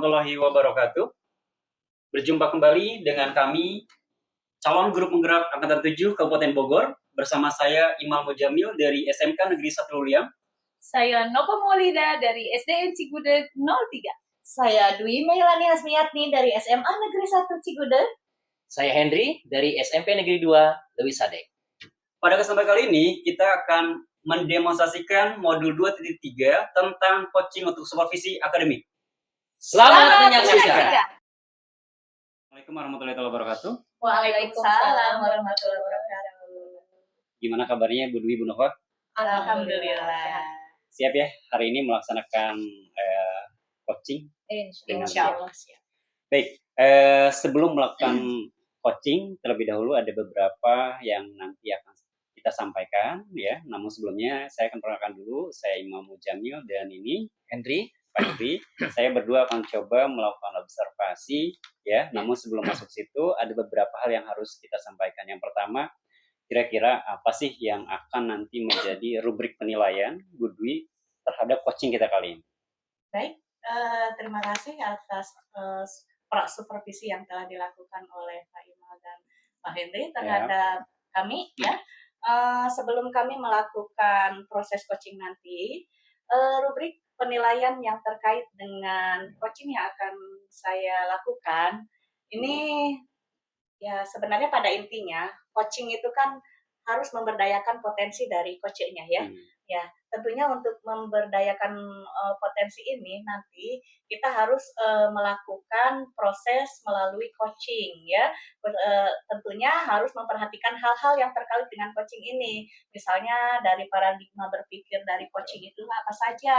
warahmatullahi wabarakatuh. Berjumpa kembali dengan kami, calon guru penggerak Angkatan 7 Kabupaten Bogor, bersama saya Imal Mujamil dari SMK Negeri 1 Luliang. Saya Nova Maulida dari SDN Cigudeg 03. Saya Dwi Meilani Hasmiatni dari SMA Negeri 1 Cigudeg. Saya Henry dari SMP Negeri 2 Lewi Sadek. Pada kesempatan kali ini, kita akan mendemonstrasikan modul 2.3 tentang coaching untuk supervisi akademik. Selamat menyaksikan. Assalamualaikum warahmatullahi wabarakatuh. Waalaikumsalam warahmatullahi wabarakatuh. Gimana kabarnya Bu Dwi, Bu Nova? Alhamdulillah. Siap ya hari ini melaksanakan coaching? Insya Allah siap. Baik, sebelum melakukan coaching, terlebih dahulu ada beberapa yang nanti akan kita sampaikan ya. Namun sebelumnya saya akan perkenalkan dulu, saya Imam Mujamil dan ini Henry, Pak Henry. Saya berdua akan coba melakukan observasi ya. Namun sebelum masuk situ ada beberapa hal yang harus kita sampaikan. Yang pertama, kira-kira apa sih yang akan nanti menjadi rubrik penilaian Bu Dwi terhadap coaching kita kali ini? Baik, terima kasih atas supervisi yang telah dilakukan oleh Pak Imal dan Pak Henry terhadap kami ya. Sebelum kami melakukan proses coaching nanti, rubrik penilaian yang terkait dengan coaching yang akan saya lakukan ini ya sebenarnya pada intinya coaching itu kan harus memberdayakan potensi dari coachnya ya. Ya, tentunya untuk memberdayakan potensi ini nanti kita harus melakukan proses melalui coaching ya. Tentunya harus memperhatikan hal-hal yang terkait dengan coaching ini. Misalnya dari paradigma berpikir dari coaching itu apa saja.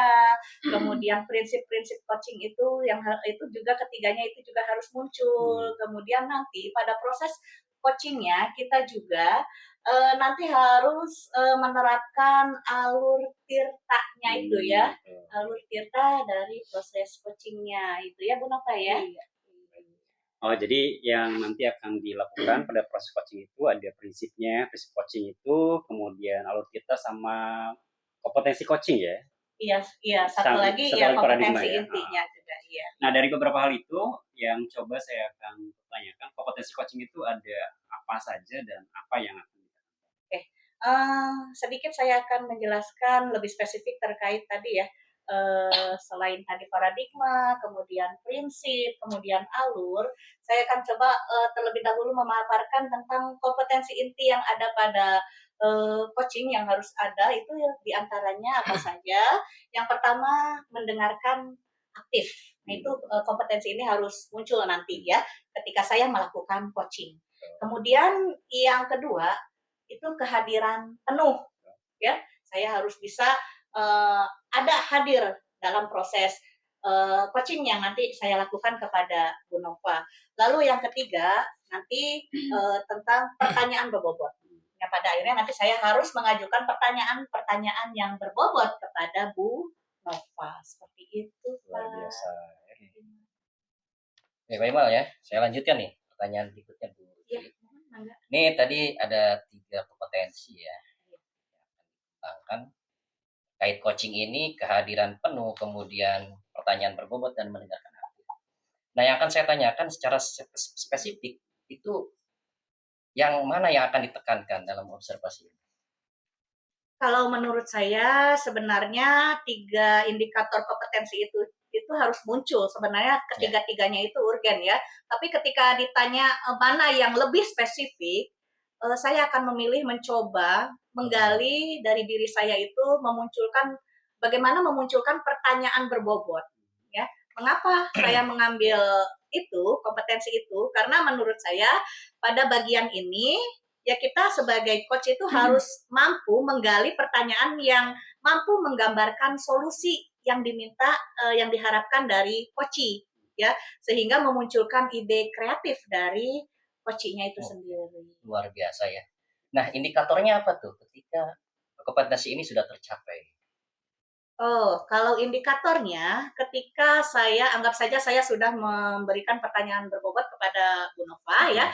Kemudian prinsip-prinsip coaching itu yang itu juga ketiganya itu juga harus muncul. Kemudian nanti pada proses coachingnya kita juga nanti harus menerapkan alur tirtanya itu ya, alur tirta dari proses coachingnya itu ya Bu Nova ya. Oh, jadi yang nanti akan dilakukan pada proses coaching itu ada prinsipnya, prinsip coaching itu, kemudian alur tirta sama kompetensi coaching ya. Iya, satu lagi ya kompetensi intinya juga iya. Nah, dari beberapa hal itu yang coba saya akan tanyakan, kompetensi coaching itu ada apa saja dan apa yang akan sedikit saya akan menjelaskan lebih spesifik terkait tadi ya, selain tadi paradigma, kemudian prinsip, kemudian alur, saya akan coba terlebih dahulu memaparkan tentang kompetensi inti yang ada pada coaching yang harus ada itu diantaranya apa saja. Yang pertama mendengarkan aktif. Nah itu kompetensi ini harus muncul nanti ya ketika saya melakukan coaching. Kemudian yang kedua itu kehadiran penuh ya, saya harus bisa ada hadir dalam proses coaching yang nanti saya lakukan kepada Bu Nova. Lalu yang ketiga nanti tentang pertanyaan berbobot. Ya, pada akhirnya nanti saya harus mengajukan pertanyaan yang berbobot kepada Bu Nova. Seperti itu. Luar biasa. Oke, Pak Imal ya, saya lanjutkan nih pertanyaan berikutnya Bu. Ya. Ini tadi ada 3 kompetensi ya yang dikembangkan terkait coaching ini, kehadiran penuh, kemudian pertanyaan berbobot dan mendengarkan aktif. Nah, yang akan saya tanyakan secara spesifik itu yang mana yang akan ditekankan dalam observasi ini? Kalau menurut saya sebenarnya 3 indikator kompetensi itu harus muncul. Sebenarnya ketiga-tiganya itu urgen ya. Tapi ketika ditanya mana yang lebih spesifik, saya akan memilih mencoba menggali dari diri saya itu bagaimana memunculkan pertanyaan berbobot. Ya, mengapa saya mengambil kompetensi itu? Karena menurut saya pada bagian ini ya kita sebagai coach itu harus mampu menggali pertanyaan yang mampu menggambarkan solusi yang diminta, yang diharapkan dari coachee ya, sehingga memunculkan ide kreatif dari coachee-nya itu sendiri. Luar biasa ya. Nah, indikatornya apa tuh ketika kompetensi ini sudah tercapai? Kalau indikatornya ketika anggap saja saya sudah memberikan pertanyaan berbobot kepada Bu Nova ya.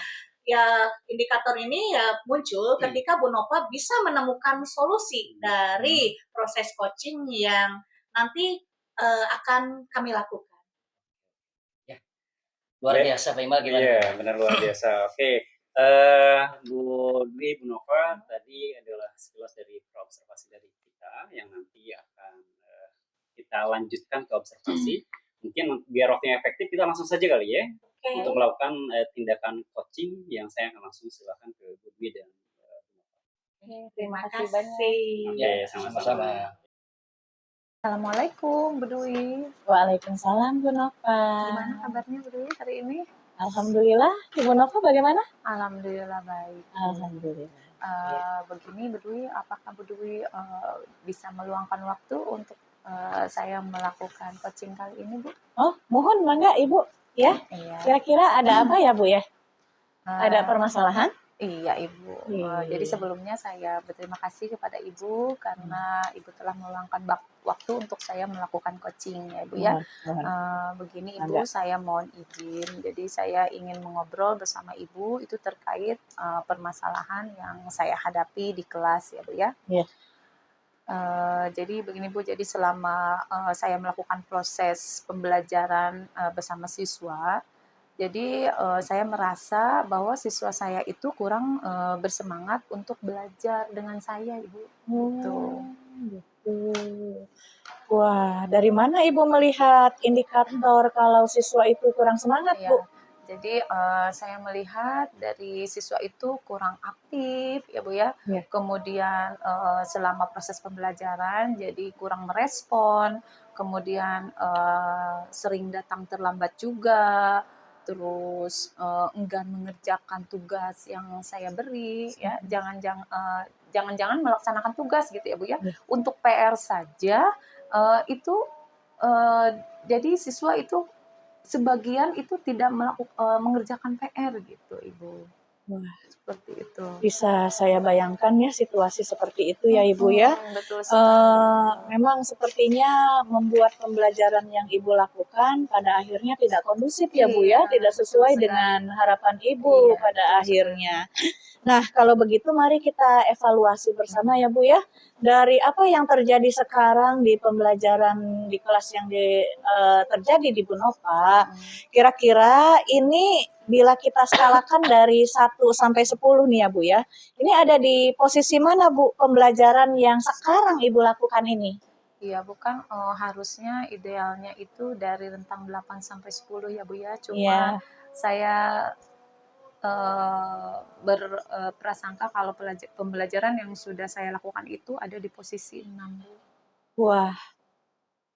Ya, indikator ini ya muncul ketika Bu Nova bisa menemukan solusi dari proses coaching yang nanti akan kami lakukan. Luar Ya, biasa Pak Imal, gimana? iya, benar luar biasa. Oke, Bu Dwi, Bu Nova, tadi adalah sekilas dari observasi dari kita yang nanti akan kita lanjutkan ke observasi. Mungkin biar waktunya efektif, kita langsung saja kali ya Oke. untuk melakukan tindakan coaching yang saya akan langsung silakan ke Bu Dwi dan Terima kasih kasih. Oke, Ya, sama-sama. sama-sama. Assalamualaikum, Bu Dwi. Waalaikumsalam Bu Nova. Gimana kabarnya Bu Dwi hari ini? Alhamdulillah. Ibu Nova bagaimana? Alhamdulillah baik. Alhamdulillah. Begini Bu Dwi, apakah Bu Dwi bisa meluangkan waktu untuk saya melakukan coaching kali ini, Bu? Oh, mohon mangga Ibu. Ya, Iya. kira-kira ada apa ya Bu ya? Eh, Ada permasalahan? Iya Ibu. Iya. Jadi sebelumnya saya berterima kasih kepada Ibu karena Ibu telah meluangkan waktu untuk saya melakukan coaching ya Ibu ya. Mohon. Begini Ibu, Mangga. saya mohon izin. Jadi saya ingin mengobrol bersama Ibu itu terkait permasalahan yang saya hadapi di kelas ya Bu ya. Iya. Jadi begini Bu, jadi selama saya melakukan proses pembelajaran bersama siswa, jadi saya merasa bahwa siswa saya itu kurang bersemangat untuk belajar dengan saya, Ibu. Gitu. Gitu. Wah, dari mana Ibu melihat indikator kalau siswa itu kurang semangat, Ya, Bu? jadi saya melihat dari siswa itu kurang aktif, ya Bu ya. Ya. Kemudian selama proses pembelajaran, jadi kurang merespon. Kemudian sering datang terlambat juga. Terus enggan mengerjakan tugas yang saya beri, ya. Jangan-jangan melaksanakan tugas gitu ya Bu ya. Ya. Untuk PR saja itu jadi siswa itu sebagian itu tidak mengerjakan PR gitu, Ibu. Wah, Seperti itu. bisa saya bayangkan ya situasi seperti itu ya Ibu ya. Betul sekali. Memang sepertinya membuat pembelajaran yang Ibu lakukan pada akhirnya tidak kondusif ya Bu ya, Iya, tidak betul sesuai sekali. dengan harapan Ibu Iya, pada betul akhirnya. Nah, kalau begitu mari kita evaluasi bersama ya Bu ya, dari apa yang terjadi sekarang di pembelajaran di kelas yang terjadi di Bu Nova. Kira-kira ini bila kita skalakan dari 1 sampai 10 nih ya Bu ya, ini ada di posisi mana Bu pembelajaran yang sekarang Ibu lakukan ini? Iya, bukan harusnya idealnya itu dari rentang 8 sampai 10 ya Bu ya. Cuma Iya. saya berprasangka kalau pembelajaran yang sudah saya lakukan itu ada di posisi 6 Bu. Wah,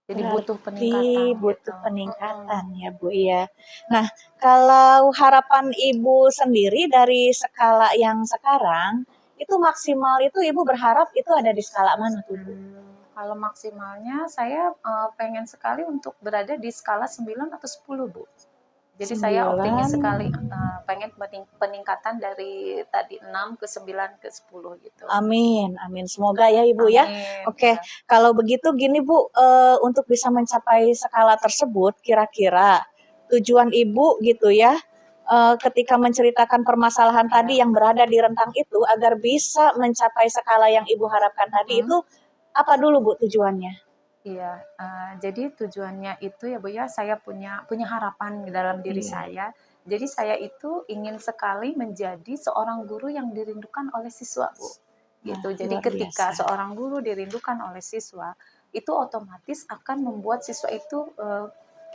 Jadi berarti butuh peningkatan butuh gitu. peningkatan ya Bu ya. Nah, kalau harapan Ibu sendiri dari skala yang sekarang, itu maksimal itu Ibu berharap itu ada di skala mana tuh Bu? Kalau maksimalnya saya pengen sekali untuk berada di skala 9 atau 10 Bu. Jadi saya 9. optimis sekali pengen peningkatan dari tadi 6 ke 9 ke 10 gitu. Amin, amin. Semoga ya Ibu ya. Amin. Oke, kalau begitu gini Bu, untuk bisa mencapai skala tersebut, kira-kira tujuan Ibu gitu ya, ketika menceritakan permasalahan tadi yang berada di rentang itu agar bisa mencapai skala yang Ibu harapkan tadi itu apa dulu Bu tujuannya? Iya, jadi tujuannya itu ya Bu ya, saya punya harapan di dalam diri Iya. saya. Jadi saya itu ingin sekali menjadi seorang guru yang dirindukan oleh siswa Bu. Gitu. Wah, Jadi luar ketika biasa. seorang guru dirindukan oleh siswa, itu otomatis akan membuat siswa itu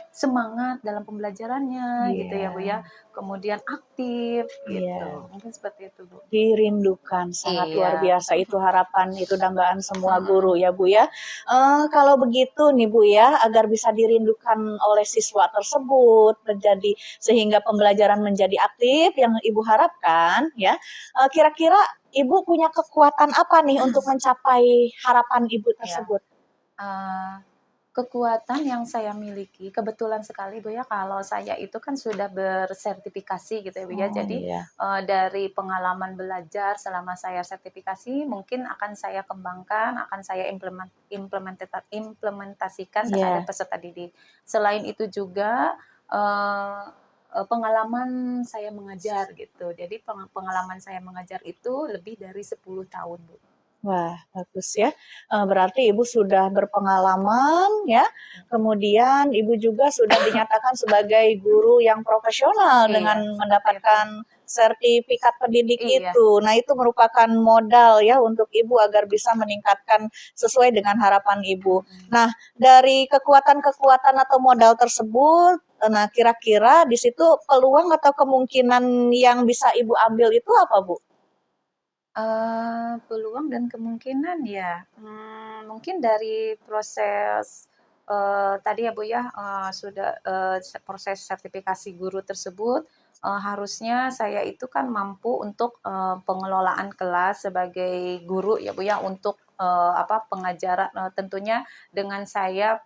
semangat dalam pembelajarannya gitu ya Bu ya. Kemudian aktif gitu. Iya. Mungkin seperti itu Bu. Dirindukan, sangat Iya. luar biasa itu harapan, itu dambaan semua guru ya Bu ya. Kalau begitu nih Bu ya, agar bisa dirindukan oleh siswa tersebut terjadi sehingga pembelajaran menjadi aktif yang Ibu harapkan ya. Kira-kira Ibu punya kekuatan apa nih untuk mencapai harapan Ibu tersebut? Kekuatan yang saya miliki, kebetulan sekali Bu ya, kalau saya itu kan sudah bersertifikasi gitu ya Bu ya. Jadi dari pengalaman belajar selama saya sertifikasi, mungkin akan saya kembangkan, akan saya implementasikan terhadap peserta didik. Selain itu juga pengalaman saya mengajar gitu. Jadi pengalaman saya mengajar itu lebih dari 10 tahun Bu. Wah, bagus ya. Berarti Ibu sudah berpengalaman ya. Kemudian Ibu juga sudah dinyatakan sebagai guru yang profesional dengan Iya, seperti mendapatkan sertifikat pendidik Iya. itu. Nah, itu merupakan modal ya untuk Ibu agar bisa meningkatkan sesuai dengan harapan Ibu. Nah, dari kekuatan-kekuatan atau modal tersebut, nah kira-kira di situ peluang atau kemungkinan yang bisa Ibu ambil itu apa, Bu? Peluang dan kemungkinan ya, mungkin dari proses, tadi ya Bu ya, sudah, proses sertifikasi guru tersebut, harusnya saya itu kan mampu untuk, pengelolaan kelas sebagai guru ya Bu ya, untuk, pengajaran tentunya dengan saya,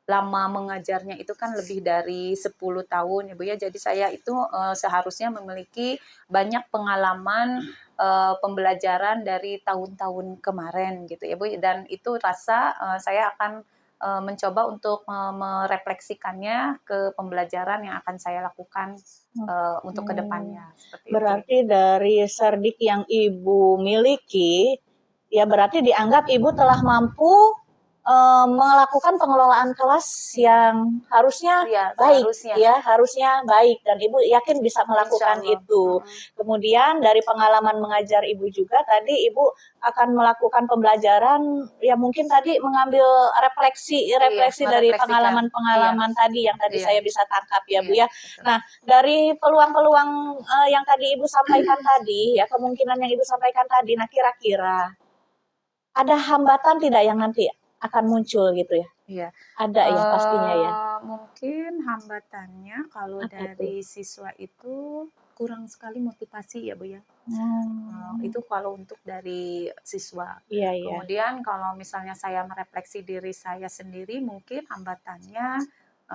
lama mengajarnya itu kan lebih dari 10 tahun ya Bu ya. Jadi saya itu, seharusnya memiliki banyak pengalaman, pembelajaran dari tahun-tahun kemarin gitu ya Bu, dan itu rasa, saya akan, mencoba untuk, merefleksikannya ke pembelajaran yang akan saya lakukan, untuk kedepannya seperti itu. Berarti dari serdik yang Ibu miliki, ya berarti dianggap Ibu telah mampu melakukan pengelolaan kelas yang harusnya Iya, baik, seharusnya. ya harusnya baik dan Ibu yakin bisa melakukan Insyaallah. itu. Kemudian dari pengalaman mengajar Ibu juga tadi Ibu akan melakukan pembelajaran ya mungkin tadi mengambil refleksi dari merefleksikan. pengalaman-pengalaman tadi yang tadi Iya. saya bisa tangkap ya Bu ya. Betul. Nah, dari peluang-peluang yang tadi Ibu sampaikan tadi ya kemungkinan yang Ibu sampaikan tadi, nah kira-kira ada hambatan tidak yang nanti akan muncul gitu ya? Iya. Ada ya pastinya ya. Mungkin hambatannya kalau Apa dari siswa itu kurang sekali motivasi ya Bu ya. Itu tuh? kalau untuk dari siswa. Iya iya. Kemudian kalau misalnya saya merefleksi diri saya sendiri, mungkin hambatannya,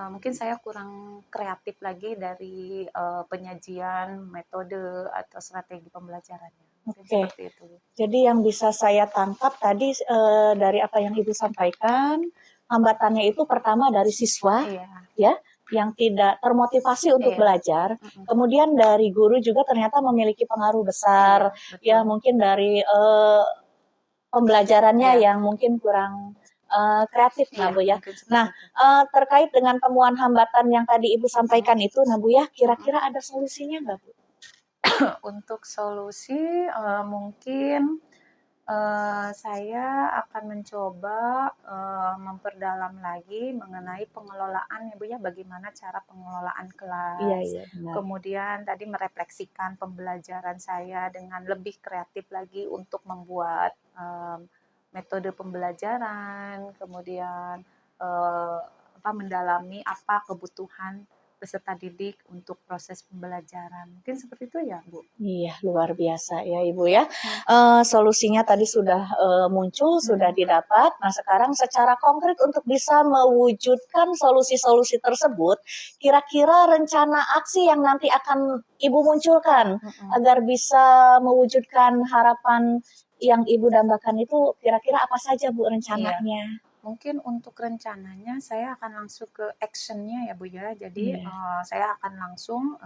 mungkin saya kurang kreatif lagi dari, penyajian metode atau strategi pembelajarannya. Mungkin Oke. seperti itu. Jadi yang bisa saya tangkap tadi dari apa yang Ibu sampaikan, hambatannya itu pertama dari siswa Iya. ya yang tidak termotivasi untuk Iya. belajar. Kemudian dari guru juga ternyata memiliki pengaruh besar Betul. ya mungkin dari pembelajarannya Iya. yang mungkin kurang kreatif nah Bu ya. Mungkin seperti Nah, itu. terkait dengan temuan hambatan yang tadi Ibu sampaikan itu nah Bu ya, kira-kira ada solusinya nggak Bu? Untuk solusi, mungkin, saya akan mencoba, memperdalam lagi mengenai pengelolaan ya Bu ya, bagaimana cara pengelolaan Iya kelas. iya benar. Kemudian tadi merefleksikan pembelajaran saya dengan lebih kreatif lagi untuk membuat, metode pembelajaran, kemudian, mendalami apa kebutuhan peserta didik untuk proses pembelajaran. Mungkin seperti itu ya, Bu? Iya, luar biasa ya Ibu ya. Solusinya tadi sudah muncul, sudah didapat. Nah, sekarang secara konkret untuk bisa mewujudkan solusi-solusi tersebut, kira-kira rencana aksi yang nanti akan Ibu munculkan agar bisa mewujudkan harapan yang Ibu dambakan itu kira-kira apa saja Bu rencananya? Mungkin untuk rencananya saya akan langsung ke action-nya ya Bu ya. Jadi, Iya. saya akan langsung,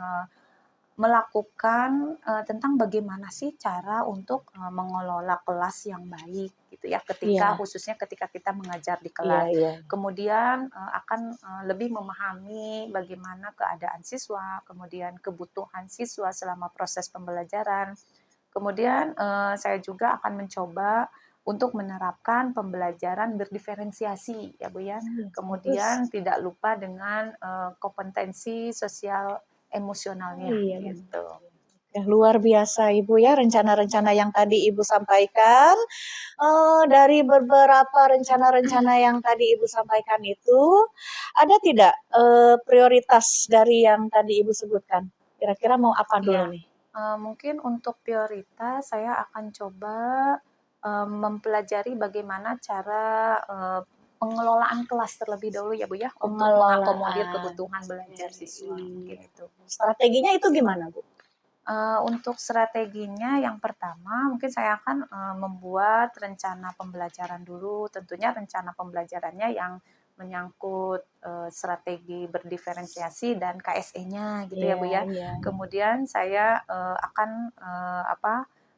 melakukan, tentang bagaimana sih cara untuk, mengelola kelas yang baik gitu ya, Iya. khususnya ketika kita mengajar di Iya kelas. iya. Kemudian, akan, lebih memahami bagaimana keadaan siswa, kemudian kebutuhan siswa selama proses pembelajaran. Kemudian, saya juga akan mencoba untuk menerapkan pembelajaran berdiferensiasi ya Bu ya. Kemudian tidak lupa dengan, kompetensi sosial emosionalnya Iya, gitu. ya, luar biasa Ibu ya rencana-rencana yang tadi Ibu sampaikan. Dari beberapa rencana-rencana yang tadi Ibu sampaikan itu, ada tidak prioritas dari yang tadi Ibu sebutkan? Kira-kira mau apa dulu nih? Mungkin untuk prioritas saya akan coba, mempelajari bagaimana cara, pengelolaan kelas terlebih dahulu ya Bu ya, untuk mengakomodir kebutuhan belajar siswa, mungkin itu. Strateginya itu gimana Bu? Untuk strateginya yang pertama mungkin saya akan, membuat rencana pembelajaran dulu, tentunya rencana pembelajarannya yang menyangkut, strategi berdiferensiasi dan KSE-nya gitu ya Bu ya. Iya. Kemudian saya, akan,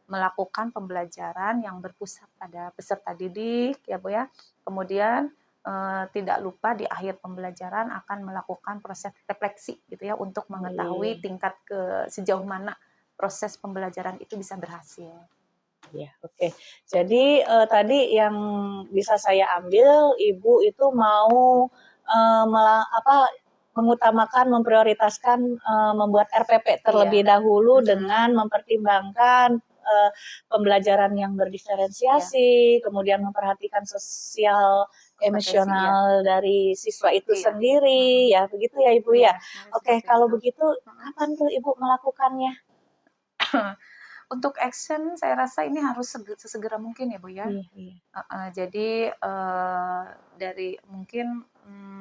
melakukan pembelajaran yang berpusat pada peserta didik ya Bu ya. Kemudian tidak lupa di akhir pembelajaran akan melakukan proses refleksi gitu ya untuk mengetahui tingkat sejauh mana proses pembelajaran itu bisa berhasil. Ya, oke. Jadi tadi yang bisa saya ambil, Ibu itu mau mengutamakan, memprioritaskan membuat RPP terlebih dahulu dengan mempertimbangkan pembelajaran yang berdiferensiasi, kemudian memperhatikan sosial emosional dari siswa itu sendiri, ya begitu ya Ibu ya. Oke, kalau begitu kapan tuh Ibu melakukannya? Untuk action saya rasa ini harus sesegera mungkin ya Bu ya. Jadi dari mungkin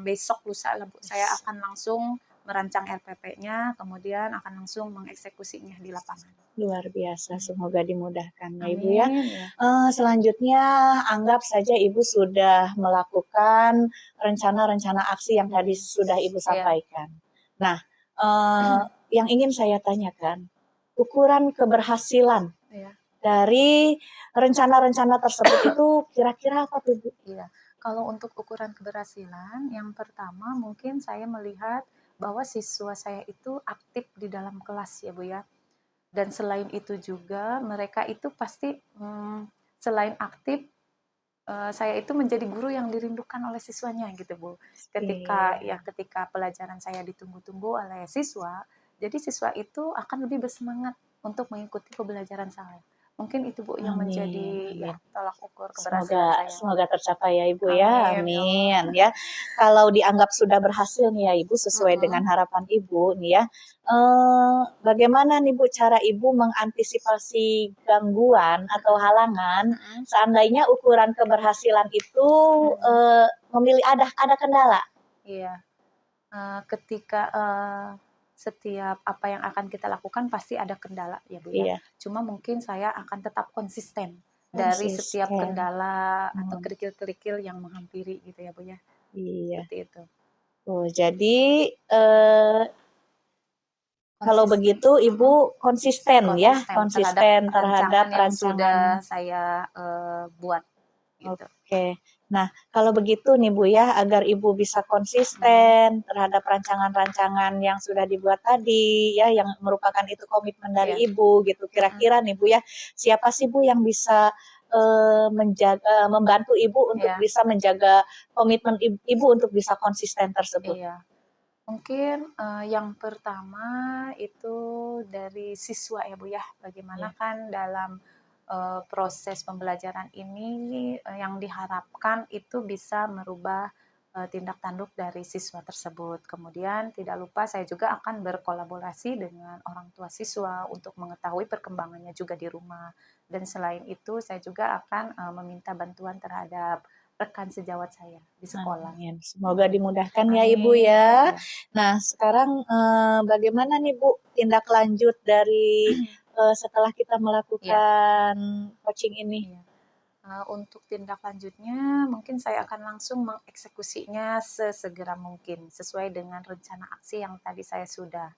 besok lusa lah Bu, saya akan langsung merancang RPP-nya, kemudian akan langsung mengeksekusinya di lapangan. Luar biasa, semoga dimudahkan ya Ibu ya. Selanjutnya anggap saja Ibu sudah melakukan rencana-rencana aksi yang tadi sudah Ibu sampaikan. Nah, yang ingin saya tanyakan, ukuran keberhasilan dari rencana-rencana tersebut itu kira-kira apa tuh Bu? Iya, kalau untuk ukuran keberhasilan, yang pertama mungkin saya melihat bahwa siswa saya itu aktif di dalam kelas ya Bu ya. Dan selain itu juga mereka itu pasti selain aktif, saya itu menjadi guru yang dirindukan oleh siswanya gitu Bu. Ketika pelajaran saya ditunggu-tunggu oleh siswa, jadi siswa itu akan lebih bersemangat untuk mengikuti pembelajaran saya. Mungkin itu Bu yang menjadi tolak ukur keberhasilan saya. Semoga tercapai ya Ibu ya. Amin ya. Kalau dianggap sudah berhasil nih ya Ibu sesuai dengan harapan Ibu nih ya. Bagaimana nih Bu cara Ibu mengantisipasi gangguan atau halangan seandainya ukuran keberhasilan itu ada kendala? Iya. Ketika setiap apa yang akan kita lakukan pasti ada kendala ya Bu ya. Cuma mungkin saya akan tetap konsisten dari setiap kendala atau kerikil-kerikil yang menghampiri gitu ya Bu ya. Seperti itu. Oh, jadi kalau begitu Ibu konsisten terhadap yang sudah saya buat. Gitu. Oke. Nah, kalau begitu nih Bu ya, agar Ibu bisa konsisten terhadap rancangan-rancangan yang sudah dibuat tadi ya, yang merupakan itu komitmen dari Ibu gitu. Kira-kira nih Bu ya, siapa sih Bu yang bisa membantu Ibu untuk bisa menjaga komitmen Ibu untuk bisa konsisten tersebut? Iya. Mungkin yang pertama itu dari siswa ya Bu ya. Bagaimana kan dalam proses pembelajaran ini yang diharapkan itu bisa merubah tindak tanduk dari siswa tersebut. Kemudian tidak lupa saya juga akan berkolaborasi dengan orang tua siswa untuk mengetahui perkembangannya juga di rumah. Dan selain itu saya juga akan meminta bantuan terhadap rekan sejawat saya di sekolah. Semoga dimudahkan ya Ibu ya. Nah, sekarang bagaimana nih Bu tindak lanjut dari setelah kita melakukan coaching ini? Untuk tindak lanjutnya mungkin saya akan langsung mengeksekusinya sesegera mungkin sesuai dengan rencana aksi yang tadi saya sudah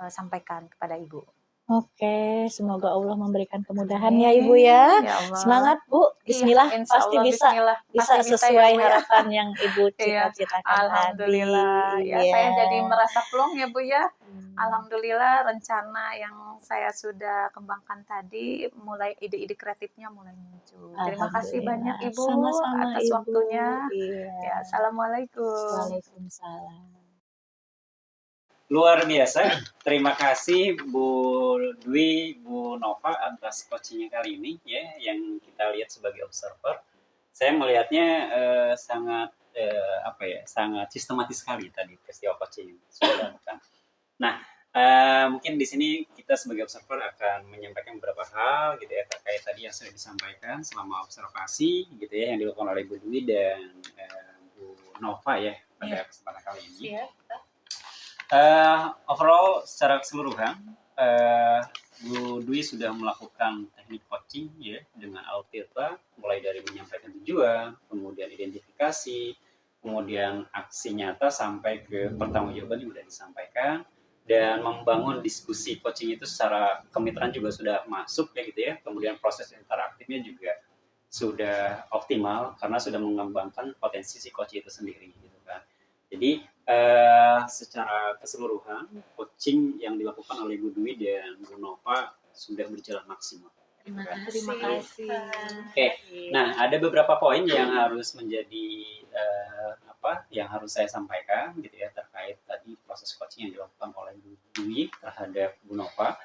sampaikan kepada Ibu. Oke, semoga Allah memberikan kemudahan ya Ibu ya. Semangat Bu, Bismillah, pasti bisa sesuai harapan yang Ibu cita-citakan Alhamdulillah. tadi. Ya, saya jadi merasa plong ya Bu ya. Alhamdulillah rencana yang saya sudah kembangkan tadi mulai ide-ide kreatifnya mulai muncul. Terima kasih banyak Ibu Sama-sama atas Ibu. waktunya. Ya, assalamualaikum. Waalaikumsalam. Luar biasa, terima kasih Bu Dwi, Bu Nova atas coachingnya kali ini ya, yang kita lihat sebagai observer. Saya melihatnya sangat sangat sistematis sekali tadi peristiwa coaching yang sudah dilakukan. Nah, mungkin di sini kita sebagai observer akan menyampaikan beberapa hal gitu ya terkait tadi yang sudah disampaikan selama observasi gitu ya yang dilakukan oleh Bu Dwi dan Bu Nova ya pada kesempatan kali ini. Overall secara keseluruhan Bu Dwi sudah melakukan teknik coaching ya dengan Altirta mulai dari menyampaikan tujuan, kemudian identifikasi, kemudian aksi nyata sampai ke pertanggungjawaban yang sudah disampaikan dan membangun diskusi coaching itu secara kemitraan juga sudah masuk ya gitu ya. Kemudian proses interaktifnya juga sudah optimal karena sudah mengembangkan potensi si coach itu sendiri gitu kan. Jadi secara keseluruhan coaching yang dilakukan oleh Bu Dwi dan Bu Nova sudah berjalan maksimal. Terima kasih. Terima kasih. Oke, nah ada beberapa poin yang harus menjadi yang harus saya sampaikan gitu ya terkait tadi proses coaching yang dilakukan oleh Bu Dwi terhadap Bu Nova.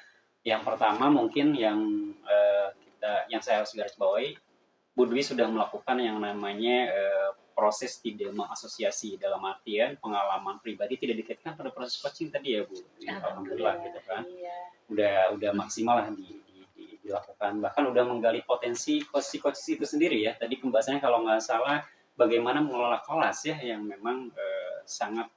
Yang pertama mungkin yang saya harus garis bawahi, Bu Dwi sudah melakukan yang namanya proses tidak mengasosiasi, dalam artian pengalaman pribadi tidak dikaitkan pada proses coaching tadi ya Bu. Alhamdulillah gitu kan. Udah maksimal lah dilakukan, bahkan udah menggali potensi coach itu sendiri ya. Tadi pembahasannya kalau nggak salah bagaimana mengelola kelas ya yang memang sangat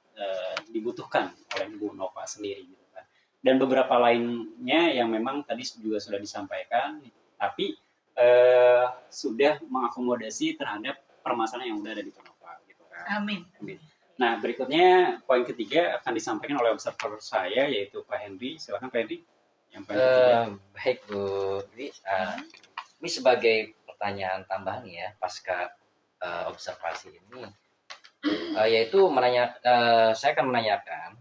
dibutuhkan oleh Bu Nova sendiri gitu kan. Dan beberapa lainnya yang memang tadi juga sudah disampaikan, tapi sudah mengakomodasi terhadap permasalahan yang udah ada di Bu Nova gitu kan. Amin. Nah berikutnya poin ketiga akan disampaikan oleh observer saya yaitu Pak Henry. Silakan Pak Henry. Yang poin ketiga. Baik Bu Dwi, ini sebagai pertanyaan tambahan ya pasca observasi ini, yaitu saya akan menanyakan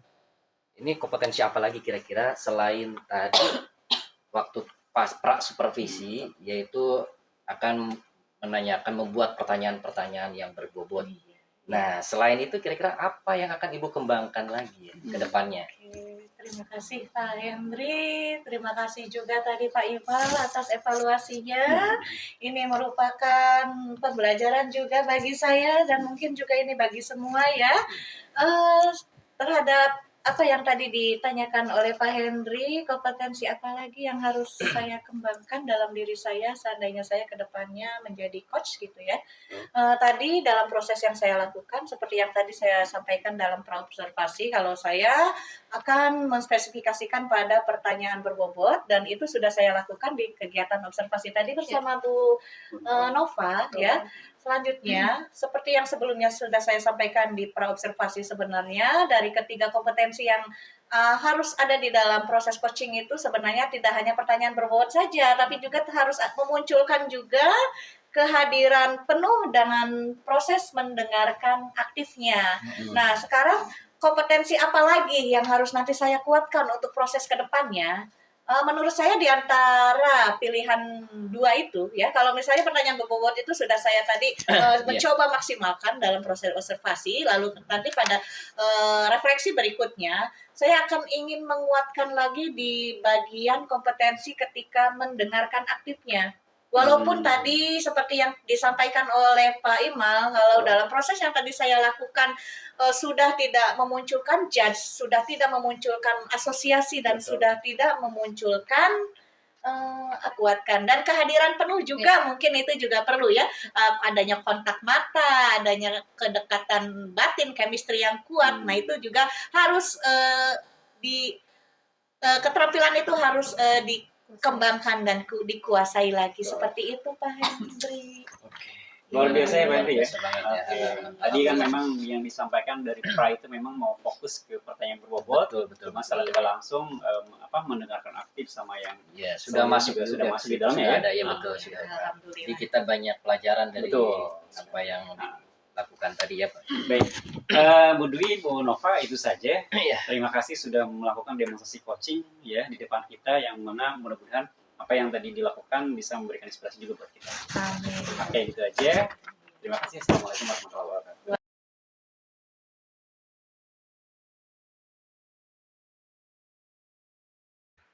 ini kompetensi apa lagi kira-kira selain tadi waktu pas pra supervisi, yaitu akan membuat pertanyaan-pertanyaan yang berbobot. Nah selain itu kira-kira apa yang akan Ibu kembangkan lagi ya, ke depannya? Terima kasih Pak Henry, terima kasih juga tadi Pak Imal atas evaluasinya. Ini merupakan pembelajaran juga bagi saya dan mungkin juga ini bagi semua ya, terhadap apa yang tadi ditanyakan oleh Pak Henry, kompetensi apa lagi yang harus saya kembangkan dalam diri saya seandainya saya ke depannya menjadi coach gitu ya. Tadi dalam proses yang saya lakukan seperti yang tadi saya sampaikan dalam praobservasi, kalau saya akan menspesifikasikan pada pertanyaan berbobot dan itu sudah saya lakukan di kegiatan observasi tadi bersama Bu Nova ya. Selanjutnya, seperti yang sebelumnya sudah saya sampaikan di praobservasi, sebenarnya dari ketiga kompetensi yang harus ada di dalam proses coaching itu sebenarnya tidak hanya pertanyaan berbobot saja, tapi juga harus memunculkan juga kehadiran penuh dengan proses mendengarkan aktifnya. Nah, sekarang kompetensi apa lagi yang harus nanti saya kuatkan untuk proses ke depannya? Menurut saya di antara pilihan dua itu ya, kalau misalnya pertanyaan berbobot itu sudah saya tadi mencoba maksimalkan dalam proses observasi, lalu nanti pada refleksi berikutnya saya akan ingin menguatkan lagi di bagian kompetensi ketika mendengarkan aktifnya. Walaupun tadi seperti yang disampaikan oleh Pak Imal, kalau dalam proses yang tadi saya lakukan sudah tidak memunculkan judge, sudah tidak memunculkan asosiasi, dan sudah tidak memunculkan kuatkan. Dan kehadiran penuh juga mungkin itu juga perlu ya, adanya kontak mata, adanya kedekatan batin, chemistry yang kuat. Nah itu juga harus keterampilan itu harus dikembangkan dan dikuasai lagi. Seperti itu Pak Henry. Luar biasa ya Pak Henry ya. Ya. Tadi kan memang yang disampaikan dari pra itu memang mau fokus ke pertanyaan berbobot. Betul. Masalah kita langsung mendengarkan aktif sama yang ya sudah masuk di dalamnya ya. Ada ya betul sudah. Alhamdulillah. Jadi kita banyak pelajaran dari apa yang dilakukan tadi ya Pak. Baik, Bu Dwi, Bu Nova itu saja. Terima kasih sudah melakukan demonstrasi coaching ya di depan kita, yang mana mudah-mudahan apa yang tadi dilakukan bisa memberikan inspirasi juga buat kita. Amin. Oke, gitu aja. Terima kasih. Assalamualaikum warahmatullahi wabarakatuh.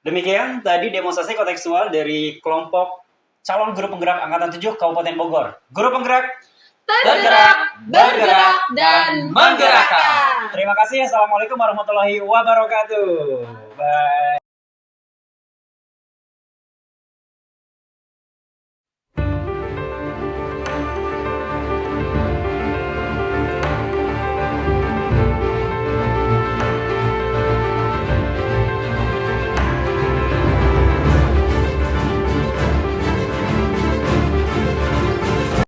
Demikian tadi demonstrasi kontekstual dari kelompok calon guru penggerak Angkatan 7 Kabupaten Bogor. Guru penggerak bergerak, dan menggerakkan. Terima kasih. Assalamualaikum warahmatullahi wabarakatuh. Bye.